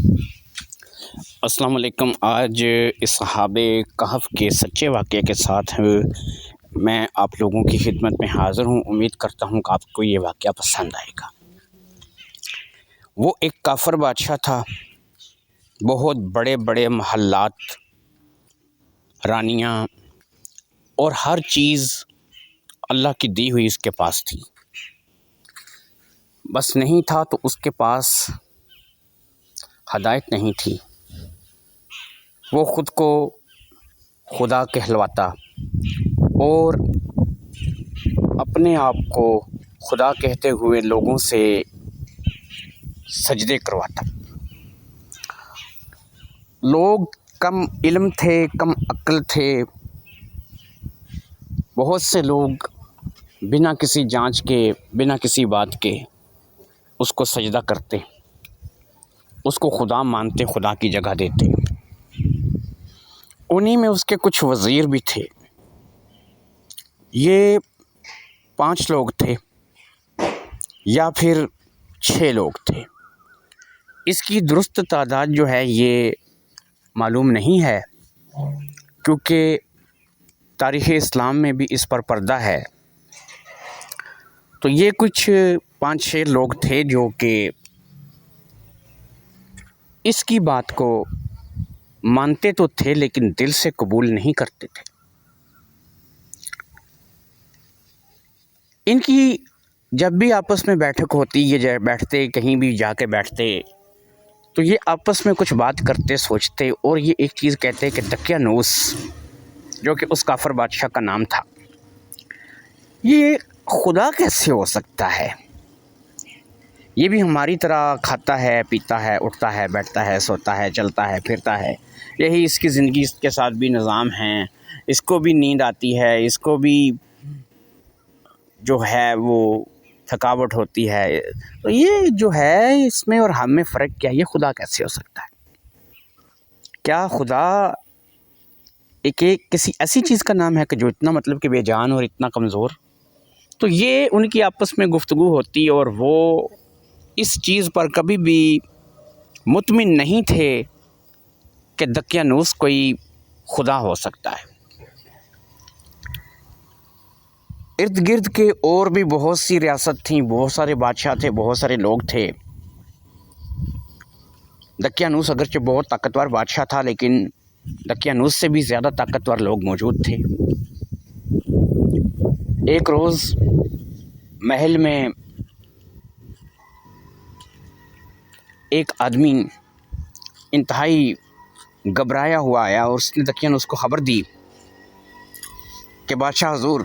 السلام علیکم۔ آج اصحاب کہف کے سچے واقعے کے ساتھ میں آپ لوگوں کی خدمت میں حاضر ہوں۔ امید کرتا ہوں کہ آپ کو یہ واقعہ پسند آئے گا۔ وہ ایک کافر بادشاہ تھا، بہت بڑے بڑے محلات، رانیاں اور ہر چیز اللہ کی دی ہوئی اس کے پاس تھی۔ بس نہیں تھا تو اس کے پاس ہدایت نہیں تھی۔ وہ خود کو خدا کہلواتا اور اپنے آپ کو خدا کہتے ہوئے لوگوں سے سجدے کرواتا۔ لوگ کم علم تھے، کم عقل تھے۔ بہت سے لوگ بنا کسی جانچ کے، بنا کسی بات کے اس کو سجدہ کرتے، اس کو خدا مانتے، خدا کی جگہ دیتے۔ انہی میں اس کے کچھ وزیر بھی تھے۔ یہ 5 لوگ تھے یا پھر 6 لوگ تھے۔ اس کی درست تعداد جو ہے یہ معلوم نہیں ہے، کیونکہ تاریخ اسلام میں بھی اس پر پردہ ہے۔ تو یہ کچھ 5-6 لوگ تھے جو کہ اس کی بات کو مانتے تو تھے لیکن دل سے قبول نہیں کرتے تھے۔ ان کی جب بھی آپس میں بیٹھک ہوتی، یہ بیٹھتے، کہیں بھی جا کے بیٹھتے تو یہ آپس میں کچھ بات کرتے، سوچتے، اور یہ ایک چیز کہتے کہ دقیانوس، جو کہ اس کافر بادشاہ کا نام تھا، یہ خدا کیسے ہو سکتا ہے؟ یہ بھی ہماری طرح کھاتا ہے، پیتا ہے، اٹھتا ہے، بیٹھتا ہے، سوتا ہے، چلتا ہے، پھرتا ہے۔ یہی اس کی زندگی، اس کے ساتھ بھی نظام ہے، اس کو بھی نیند آتی ہے، اس کو بھی جو ہے وہ تھکاوٹ ہوتی ہے۔ تو یہ جو ہے اس میں اور ہم میں فرق کیا؟ یہ خدا کیسے ہو سکتا ہے؟ کیا خدا ایک کسی ایسی چیز کا نام ہے کہ جو اتنا مطلب کہ بے جان اور اتنا کمزور؟ تو یہ ان کی آپس میں گفتگو ہوتی اور وہ اس چیز پر کبھی بھی مطمئن نہیں تھے کہ دقیانوس کوئی خدا ہو سکتا ہے۔ ارد گرد کے اور بھی بہت سی ریاست تھیں، بہت سارے بادشاہ تھے، بہت سارے لوگ تھے۔ دقیانوس اگرچہ بہت طاقتور بادشاہ تھا، لیکن دقیانوس سے بھی زیادہ طاقتور لوگ موجود تھے۔ ایک روز محل میں ایک آدمی انتہائی گھبرایا ہوا آیا اور اس نے دقیانوس کو خبر دی کہ بادشاہ حضور،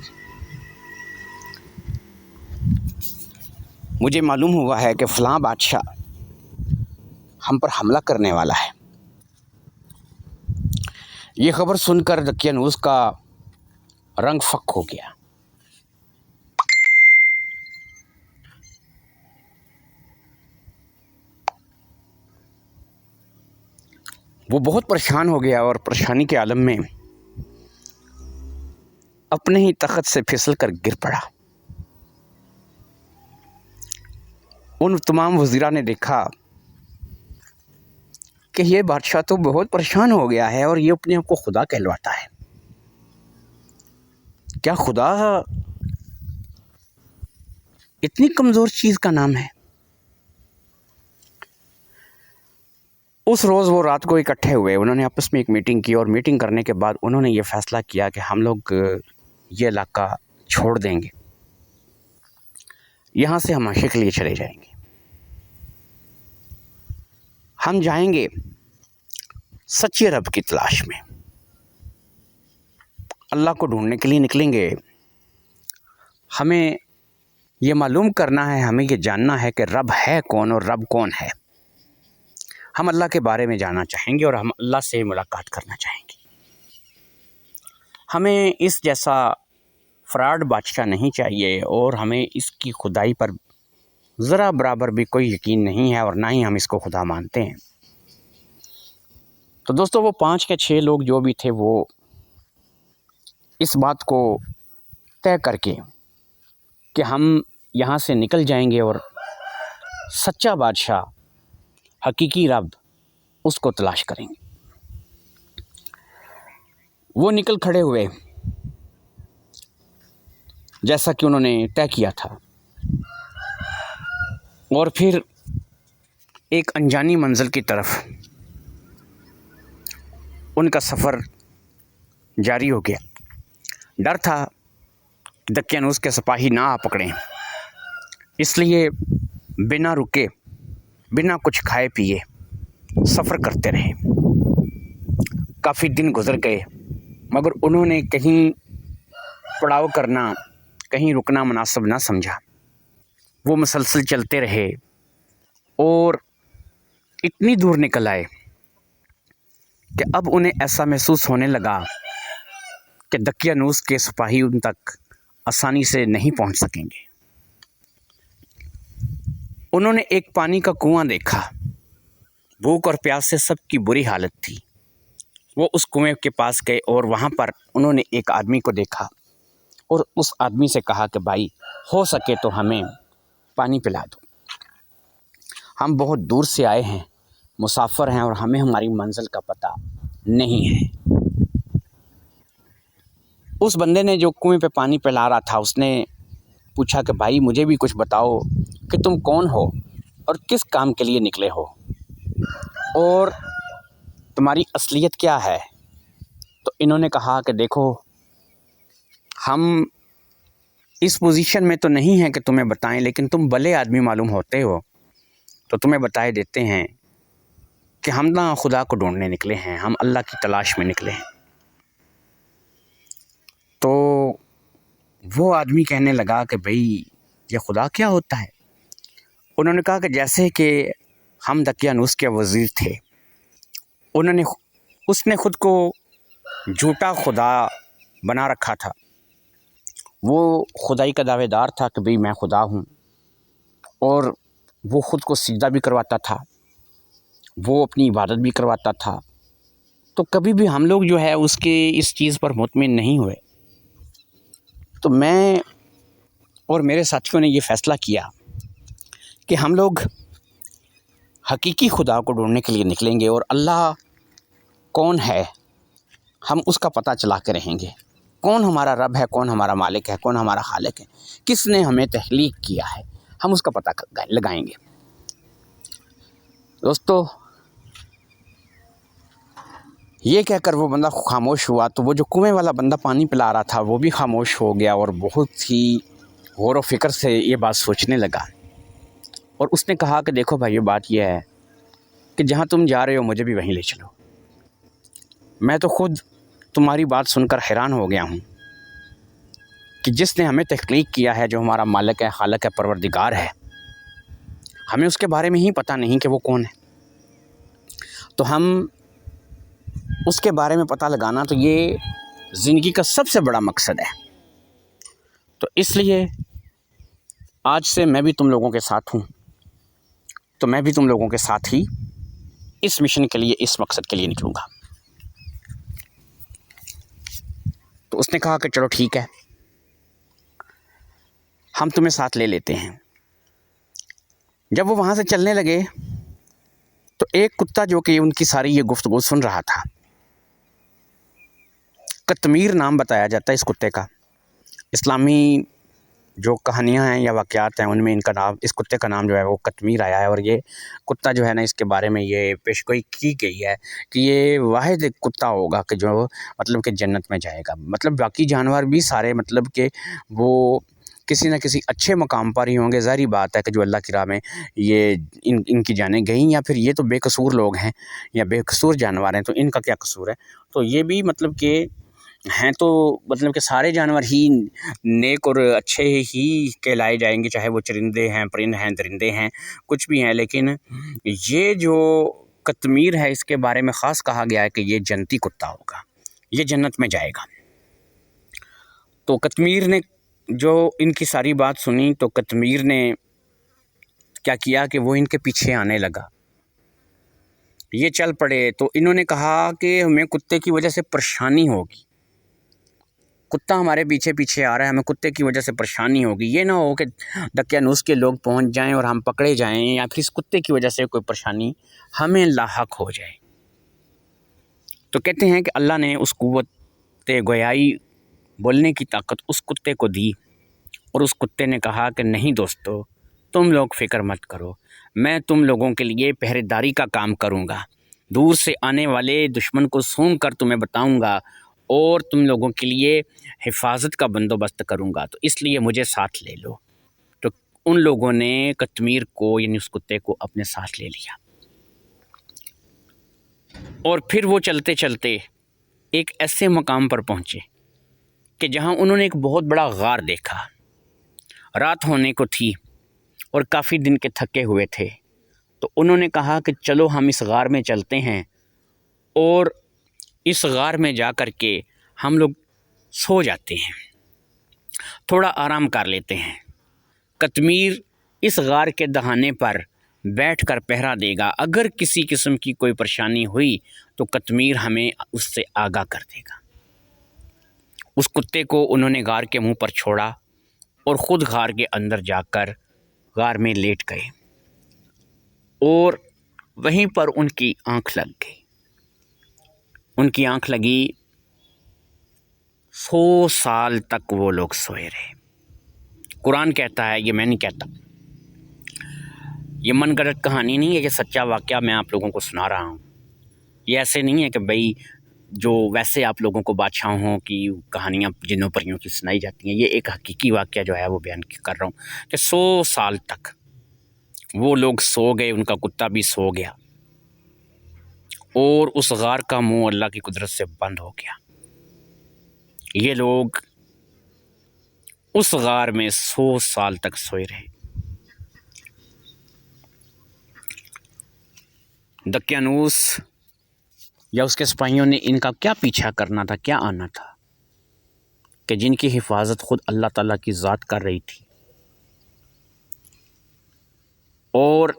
مجھے معلوم ہوا ہے کہ فلاں بادشاہ ہم پر حملہ کرنے والا ہے۔ یہ خبر سن کر دقیانوس کا رنگ فک ہو گیا۔ وہ بہت پریشان ہو گیا اور پریشانی کے عالم میں اپنے ہی تخت سے پھسل کر گر پڑا۔ ان تمام وزیروں نے دیکھا کہ یہ بادشاہ تو بہت پریشان ہو گیا ہے اور یہ اپنے آپ کو خدا کہلواتا ہے۔ کیا خدا اتنی کمزور چیز کا نام ہے؟ اس روز وہ رات کو اکٹھے ہوئے، انہوں نے آپس میں ایک میٹنگ کی اور میٹنگ کرنے کے بعد انہوں نے یہ فیصلہ کیا کہ ہم لوگ یہ علاقہ چھوڑ دیں گے، یہاں سے ہم ہمیشہ کے لیے چلے جائیں گے۔ ہم جائیں گے سچے رب کی تلاش میں، اللہ کو ڈھونڈنے کے لیے نکلیں گے۔ ہمیں یہ معلوم کرنا ہے، ہمیں یہ جاننا ہے کہ رب ہے کون اور رب کون ہے۔ ہم اللہ کے بارے میں جاننا چاہیں گے اور ہم اللہ سے ملاقات کرنا چاہیں گے۔ ہمیں اس جیسا فراڈ بادشاہ نہیں چاہیے اور ہمیں اس کی خدائی پر ذرا برابر بھی کوئی یقین نہیں ہے اور نہ ہی ہم اس کو خدا مانتے ہیں۔ تو دوستو، وہ 5 یا 6 لوگ جو بھی تھے وہ اس بات کو طے کر کے کہ ہم یہاں سے نکل جائیں گے اور سچا بادشاہ، حقیقی رب اس کو تلاش کریں گے۔ وہ نکل کھڑے ہوئے جیسا کہ انہوں نے طے کیا تھا، اور پھر ایک انجانی منزل کی طرف ان کا سفر جاری ہو گیا۔ ڈر تھا کہ دقیانوس کے سپاہی نہ آ پکڑیں، اس لیے بنا رکے بنا کچھ کھائے پیے سفر کرتے رہے۔ کافی دن گزر گئے، مگر انہوں نے کہیں پڑاؤ کرنا، کہیں رکنا مناسب نہ سمجھا۔ وہ مسلسل چلتے رہے اور اتنی دور نکل آئے کہ اب انہیں ایسا محسوس ہونے لگا کہ دقیانوس کے سپاہی ان تک آسانی سے نہیں پہنچ سکیں گے۔ انہوں نے ایک پانی کا کنواں دیکھا۔ بھوک اور پیاس سے سب کی بری حالت تھی۔ وہ اس کنویں کے پاس گئے اور وہاں پر انہوں نے ایک آدمی کو دیکھا اور اس آدمی سے کہا کہ بھائی ہو سکے تو ہمیں پانی پلا دو، ہم بہت دور سے آئے ہیں، مسافر ہیں اور ہمیں ہماری منزل کا پتہ نہیں ہے۔ اس بندے نے جو کنویں پہ پانی پلا رہا تھا، اس نے پوچھا کہ بھائی مجھے بھی کچھ بتاؤ کہ تم کون ہو اور کس کام کے لیے نکلے ہو اور تمہاری اصلیت کیا ہے؟ تو انہوں نے کہا کہ دیکھو، ہم اس پوزیشن میں تو نہیں ہیں کہ تمہیں بتائیں، لیکن تم بھلے آدمی معلوم ہوتے ہو تو تمہیں بتائے دیتے ہیں کہ ہم نہ خدا کو ڈھونڈنے نکلے ہیں، ہم اللہ کی تلاش میں نکلے ہیں۔ تو وہ آدمی کہنے لگا کہ بھئی یہ خدا کیا ہوتا ہے؟ انہوں نے کہا کہ جیسے کہ ہم دقیانوس کے وزیر تھے، اس نے خود کو جھوٹا خدا بنا رکھا تھا۔ وہ خدائی کا دعوے دار تھا کہ بھئی میں خدا ہوں، اور وہ خود کو سجدہ بھی کرواتا تھا، وہ اپنی عبادت بھی کرواتا تھا۔ تو کبھی بھی ہم لوگ جو ہے اس چیز پر مطمئن نہیں ہوئے۔ تو میں اور میرے ساتھیوں نے یہ فیصلہ کیا کہ ہم لوگ حقیقی خدا کو ڈھونڈنے کے لیے نکلیں گے، اور اللہ کون ہے ہم اس کا پتہ چلا کے رہیں گے۔ کون ہمارا رب ہے، کون ہمارا مالک ہے، کون ہمارا خالق ہے، کس نے ہمیں تخلیق کیا ہے، ہم اس کا پتہ لگائیں گے۔ دوستو، یہ کہہ کر وہ بندہ خاموش ہوا، تو وہ جو کنویں والا بندہ پانی پلا رہا تھا وہ بھی خاموش ہو گیا اور بہت ہی غور و فکر سے یہ بات سوچنے لگا، اور اس نے کہا کہ دیکھو بھائی، بات یہ ہے کہ جہاں تم جا رہے ہو مجھے بھی وہیں لے چلو۔ میں تو خود تمہاری بات سن کر حیران ہو گیا ہوں کہ جس نے ہمیں تخلیق کیا ہے، جو ہمارا مالک ہے، خالق ہے، پروردگار ہے، ہمیں اس کے بارے میں ہی پتہ نہیں کہ وہ کون ہے۔ تو ہم اس کے بارے میں پتہ لگانا تو یہ زندگی کا سب سے بڑا مقصد ہے۔ تو اس لیے آج سے میں بھی تم لوگوں کے ساتھ ہوں، تو میں بھی تم لوگوں کے ساتھ ہی اس مشن کے لیے، اس مقصد کے لیے نکلوں گا۔ تو اس نے کہا کہ چلو ٹھیک ہے، ہم تمہیں ساتھ لے لیتے ہیں۔ جب وہ وہاں سے چلنے لگے تو ایک کتا جو کہ ان کی ساری یہ گفتگو سن رہا تھا، قطمیر نام بتایا جاتا ہے اس کتے کا۔ اسلامی جو کہانیاں ہیں یا واقعات ہیں ان میں اس کتے کا نام جو ہے وہ قطمیر آیا ہے، اور یہ کتا جو ہے نا، اس کے بارے میں یہ پیشگوئی کی گئی ہے کہ یہ واحد ایک کتا ہوگا کہ جو مطلب کہ جنت میں جائے گا۔ مطلب باقی جانور بھی سارے مطلب کہ وہ کسی نہ کسی اچھے مقام پر ہی ہوں گے۔ ظاہری بات ہے کہ جو اللہ کی راہ میں یہ ان کی جانیں گئیں، یا پھر یہ تو بے قصور لوگ ہیں یا بے قصور جانور ہیں، تو ان کا کیا قصور ہے؟ تو یہ بھی مطلب کہ ہیں، تو مطلب کہ سارے جانور ہی نیک اور اچھے ہی کہلائے جائیں گے، چاہے وہ چرندے ہیں، پرند ہیں، درندے ہیں، کچھ بھی ہیں۔ لیکن یہ جو قطمیر ہے، اس کے بارے میں خاص کہا گیا ہے کہ یہ جنتی کتا ہوگا، یہ جنت میں جائے گا۔ تو قطمیر نے جو ان کی ساری بات سنی، تو قطمیر نے کیا کیا کہ وہ ان کے پیچھے آنے لگا۔ یہ چل پڑے تو انہوں نے کہا کہ ہمیں کتے کی وجہ سے پریشانی ہوگی، کتا ہمارے پیچھے پیچھے آ رہا ہے، ہمیں کتے کی وجہ سے پریشانی ہوگی، یہ نہ ہو کہ دقیانوس کے لوگ پہنچ جائیں اور ہم پکڑے جائیں، یا پھر اس کتے کی وجہ سے کوئی پریشانی ہمیں لاحق ہو جائے۔ تو کہتے ہیں کہ اللہ نے اس قوت گویائی بولنے کی طاقت اس کتے کو دی، اور اس کتے نے کہا کہ نہیں دوستو، تم لوگ فکر مت کرو، میں تم لوگوں کے لیے پہرے داری کا کام کروں گا، دور سے آنے والے دشمن کو سونگ کر تمہیں بتاؤں گا، اور تم لوگوں کے لیے حفاظت کا بندوبست کروں گا، تو اس لیے مجھے ساتھ لے لو۔ تو ان لوگوں نے قطمیر کو یعنی اس کتے کو اپنے ساتھ لے لیا، اور پھر وہ چلتے چلتے ایک ایسے مقام پر پہنچے کہ جہاں انہوں نے ایک بہت بڑا غار دیکھا۔ رات ہونے کو تھی اور کافی دن کے تھکے ہوئے تھے، تو انہوں نے کہا کہ چلو ہم اس غار میں چلتے ہیں، اور اس غار میں جا کر کے ہم لوگ سو جاتے ہیں، تھوڑا آرام کر لیتے ہیں۔ قطمیر اس غار کے دہانے پر بیٹھ کر پہرا دے گا، اگر کسی قسم کی کوئی پریشانی ہوئی تو قطمیر ہمیں اس سے آگاہ کر دے گا۔ اس کتے کو انہوں نے غار کے منہ پر چھوڑا اور خود غار کے اندر جا کر غار میں لیٹ گئے، اور وہیں پر ان کی آنکھ لگ گئی۔ ان کی آنکھ لگی، 100 سال تک وہ لوگ سوئے رہے۔ قرآن کہتا ہے، یہ میں نہیں کہتا، یہ من گھڑت کہانی نہیں ہے، یہ سچا واقعہ میں آپ لوگوں کو سنا رہا ہوں۔ یہ ایسے نہیں ہے کہ بھئی جو ویسے آپ لوگوں کو بادشاہوں کی کہانیاں جنوں پریوں کی سنائی جاتی ہیں، یہ ایک حقیقی واقعہ جو ہے وہ بیان کر رہا ہوں کہ 100 سال تک وہ لوگ سو گئے، ان کا کتا بھی سو گیا، اور اس غار کا منہ اللہ کی قدرت سے بند ہو گیا۔ یہ لوگ اس غار میں 100 سال تک سوئے رہے۔ دقیانوس یا اس کے سپاہیوں نے ان کا کیا پیچھا کرنا تھا، کیا آنا تھا، کہ جن کی حفاظت خود اللہ تعالیٰ کی ذات کر رہی تھی، اور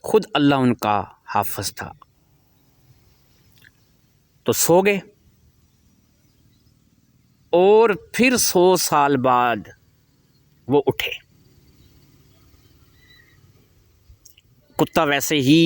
خود اللہ ان کا حافظ تھا۔ تو سو گئے، اور پھر 100 سال بعد وہ اٹھے۔ کتا ویسے ہی